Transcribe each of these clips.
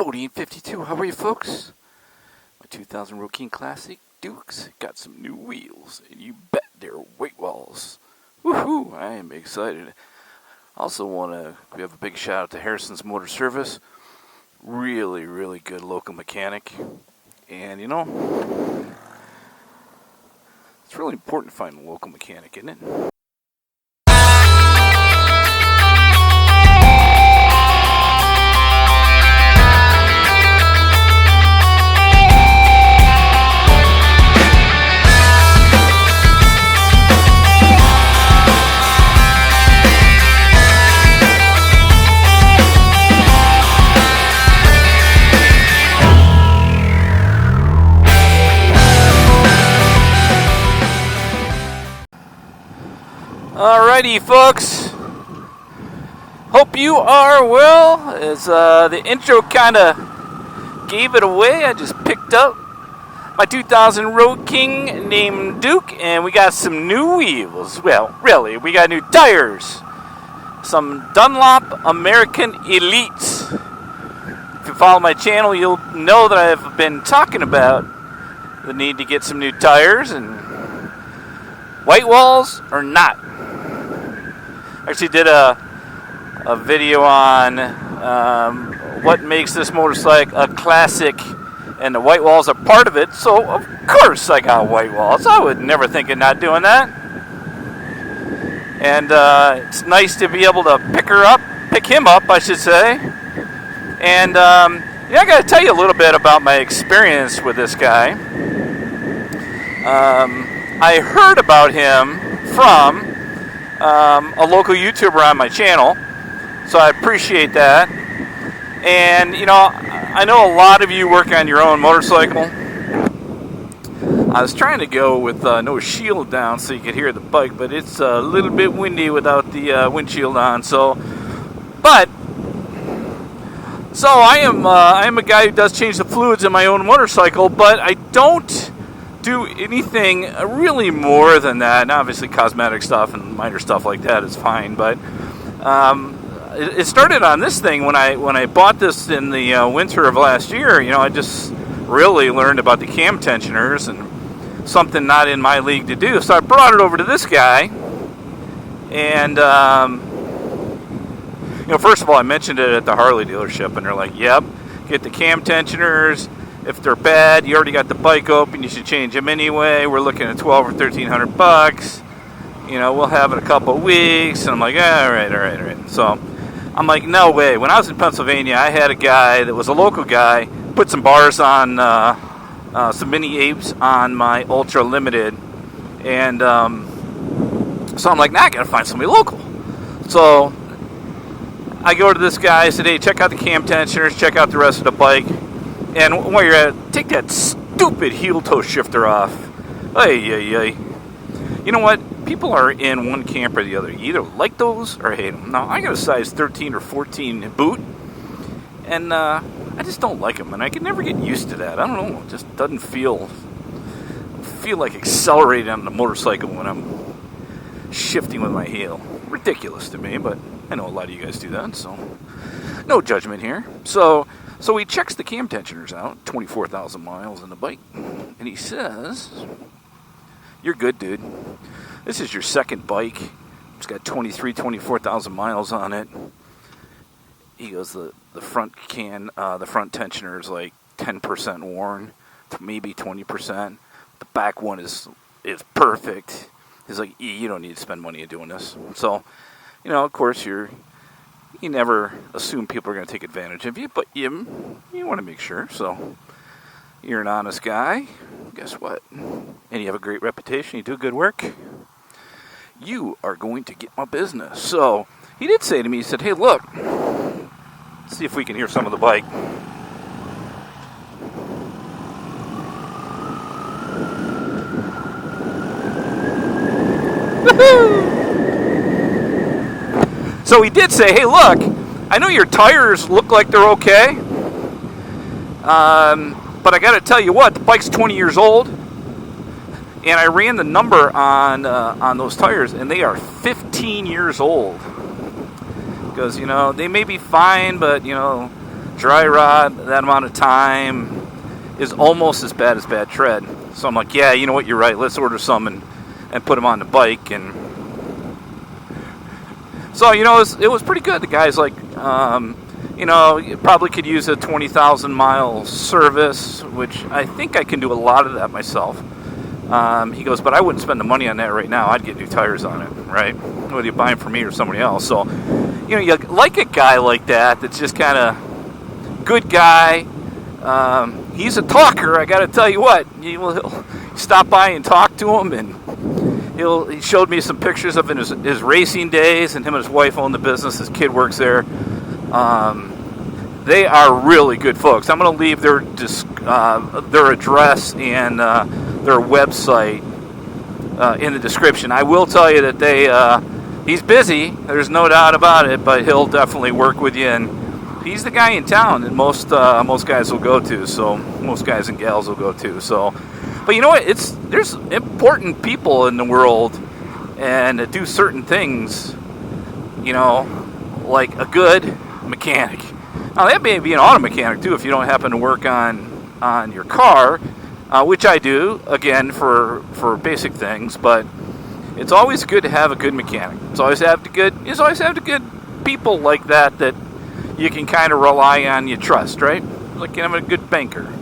Bodie52, how are you folks? My 2000 Road King Classic Dukes got some new wheels, and you bet they're Whitewalls. Woohoo! I am excited. Also want to give a big shout out to Harrison's Motor Service. Really, really good local mechanic. And you know, it's really important to find a local mechanic, isn't it? Alrighty, folks. Hope you are well. As the intro kind of gave it away, I just picked up my 2000 Road King named Duke, and we got some new wheels. Well, really, we got new tires. Some Dunlop American Elites. If you follow my channel, you'll know that I've been talking about the need to get some new tires, and Whitewalls or not. Actually did a video on what makes this motorcycle a classic, and the Whitewalls are part of it, so of course I got Whitewalls. I would never think of not doing that. And it's nice to be able to pick him up, I should say. And I got to tell you a little bit about my experience with this guy. I heard about him from a local YouTuber on my channel, so I appreciate that. And you know, I know a lot of you work on your own motorcycle. I was trying to go with no shield down so you could hear the bike, but it's a little bit windy without the windshield on. So I am a guy who does change the fluids in my own motorcycle, but I don't do anything really more than that. And obviously cosmetic stuff and minor stuff like that is fine, but it started on this thing when I bought this in the winter of last year. You know, I just really learned about the cam tensioners, and something not in my league to do, so I brought it over to this guy. And you know, first of all, I mentioned it at the Harley dealership, and they're like, yep, get the cam tensioners. If they're bad, you already got the bike open, you should change them anyway. We're looking at $1,200 or $1,300. You know, we'll have it a couple of weeks. And I'm like, all right. So I'm like, no way. When I was in Pennsylvania, I had a guy that was a local guy, put some bars on, some mini apes on my ultralimited. And so I'm like, nah, I got to find somebody local. So I go to this guy, I said, hey, check out the cam tensioners, check out the rest of the bike. And while you're at it, take that stupid heel toe shifter off. Ay. You know what? People are in one camp or the other. You either like those or hate them. Now, I got a size 13 or 14 boot, and I just don't like them. And I can never get used to that. I don't know. It just doesn't feel like accelerating on the motorcycle when I'm shifting with my heel. Ridiculous to me, but I know a lot of you guys do that, so no judgment here. So he checks the cam tensioners out, 24,000 miles on the bike, and he says, you're good, dude. This is your second bike. It's got 24,000 miles on it. He goes, the front tensioner is like 10% worn, maybe 20%. The back one is perfect. He's like, you don't need to spend money on doing this. So, you know, of course, you never assume people are going to take advantage of you, but you want to make sure. So you're an honest guy. Guess what? And you have a great reputation. You do good work. You are going to get my business. So he did say to me, he said, hey, look, let's see if we can hear some of the bike. Woohoo! So he did say, hey, look, I know your tires look like they're okay, but I got to tell you what, the bike's 20 years old, and I ran the number on those tires, and they are 15 years old. Because, you know, they may be fine, but, you know, dry rot that amount of time is almost as bad as bad tread. So I'm like, yeah, you know what, you're right. Let's order some and put them on the bike. And so, you know, it was pretty good. The guy's like, you know, you probably could use a 20,000 mile service, which I think I can do a lot of that myself. He goes, but I wouldn't spend the money on that right now. I'd get new tires on it, right? Whether you buy them from me or somebody else. So, you know, you like a guy like that that's just kind of good guy. He's a talker, I got to tell you what. He'll stop by and talk to him, and he showed me some pictures of his racing days, and him and his wife own the business. His kid works there. They are really good folks. I'm going to leave their address and their website in the description. I will tell you that he's busy. There's no doubt about it, but he'll definitely work with you. And he's the guy in town that most guys will go to. So most guys and gals will go to. So, but you know what? There's important people in the world and do certain things. You know, like a good mechanic. Now that may be an auto mechanic too if you don't happen to work on your car, which I do, again, for basic things, but it's always good to have a good mechanic. It's always have the good people like that you can kind of rely on, you trust, right? Like having a good banker.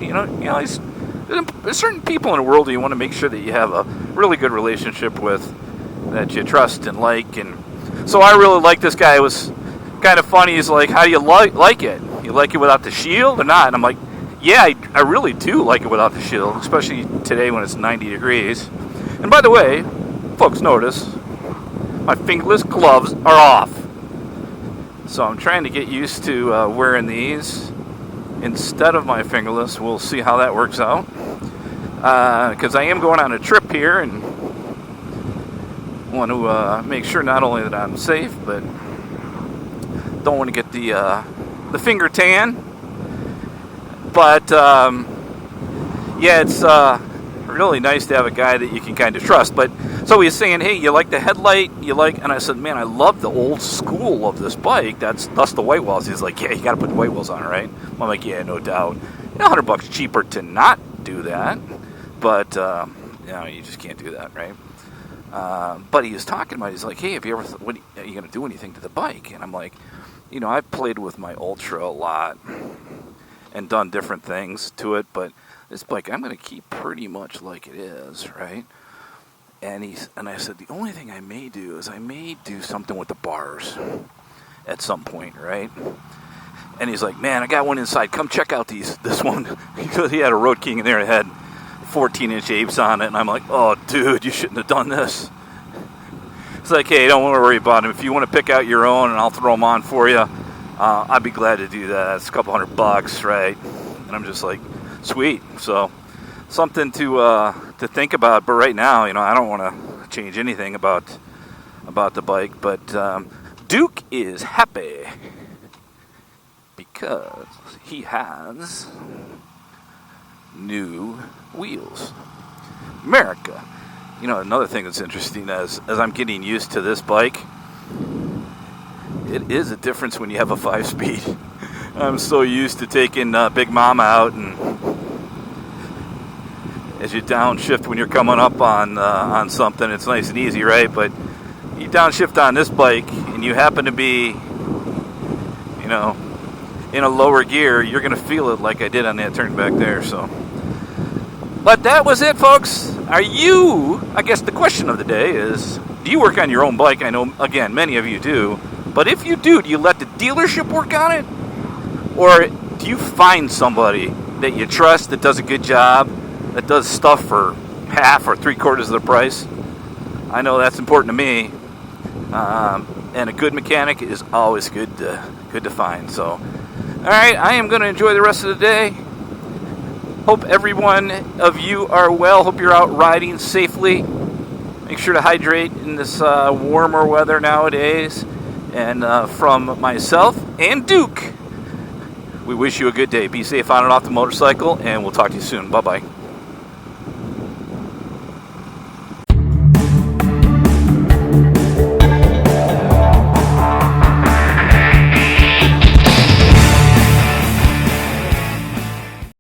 You know, there's certain people in the world that you want to make sure that you have a really good relationship with, that you trust and like. And so I really like this guy. It was kind of funny. He's like, how do you like it? You like it without the shield or not? And I'm like, yeah, I really do like it without the shield, especially today when it's 90 degrees. And by the way, folks, notice my fingerless gloves are off. So I'm trying to get used to wearing these instead of my fingerless. We'll see how that works out. Because I am going on a trip here and want to make sure not only that I'm safe, but don't want to get the finger tan. But yeah, it's really nice to have a guy that you can kind of trust. But so he's saying, hey, you like the headlight? And I said, man, I love the old school of this bike. That's the Whitewalls. He's like, yeah, you got to put the Whitewalls on, right? I'm like, yeah, no doubt. You know, $100 cheaper to not do that, but you know, you just can't do that, right? But he was talking about, he's like, hey, have you ever, are you going to do anything to the bike? And I'm like, you know, I've played with my Ultra a lot and done different things to it, but this bike I'm going to keep pretty much like it is, right? And I said, the only thing I may do is I may do something with the bars at some point, right? And he's like, man, I got one inside. Come check out this one. He had a Road King in there that had 14-inch apes on it. And I'm like, oh, dude, you shouldn't have done this. It's like, hey, don't worry about them. If you want to pick out your own and I'll throw them on for you, I'd be glad to do that. It's a couple $100, right? And I'm just like, sweet. So something to think about. But right now, you know, I don't want to change anything about the bike. But Duke is happy because he has new wheels. America. You know, another thing that's interesting as I'm getting used to this bike, it is a difference when you have a 5-speed. I'm so used to taking Big Mama out, and as you downshift when you're coming up on something, it's nice and easy, right? But you downshift on this bike, and you happen to be, you know, in a lower gear, you're going to feel it like I did on that turn back there. So, but that was it, folks. Are you, I guess the question of the day is, do you work on your own bike? I know, again, many of you do. But if you do you let the dealership work on it? Or do you find somebody that you trust that does a good job, that does stuff for half or 3/4 of the price? I know that's important to me. And a good mechanic is always good to find. So, all right, I am going to enjoy the rest of the day. Hope every one of you are well. Hope you're out riding safely. Make sure to hydrate in this warmer weather nowadays. And from myself and Duke, we wish you a good day. Be safe on and off the motorcycle, and we'll talk to you soon. Bye-bye.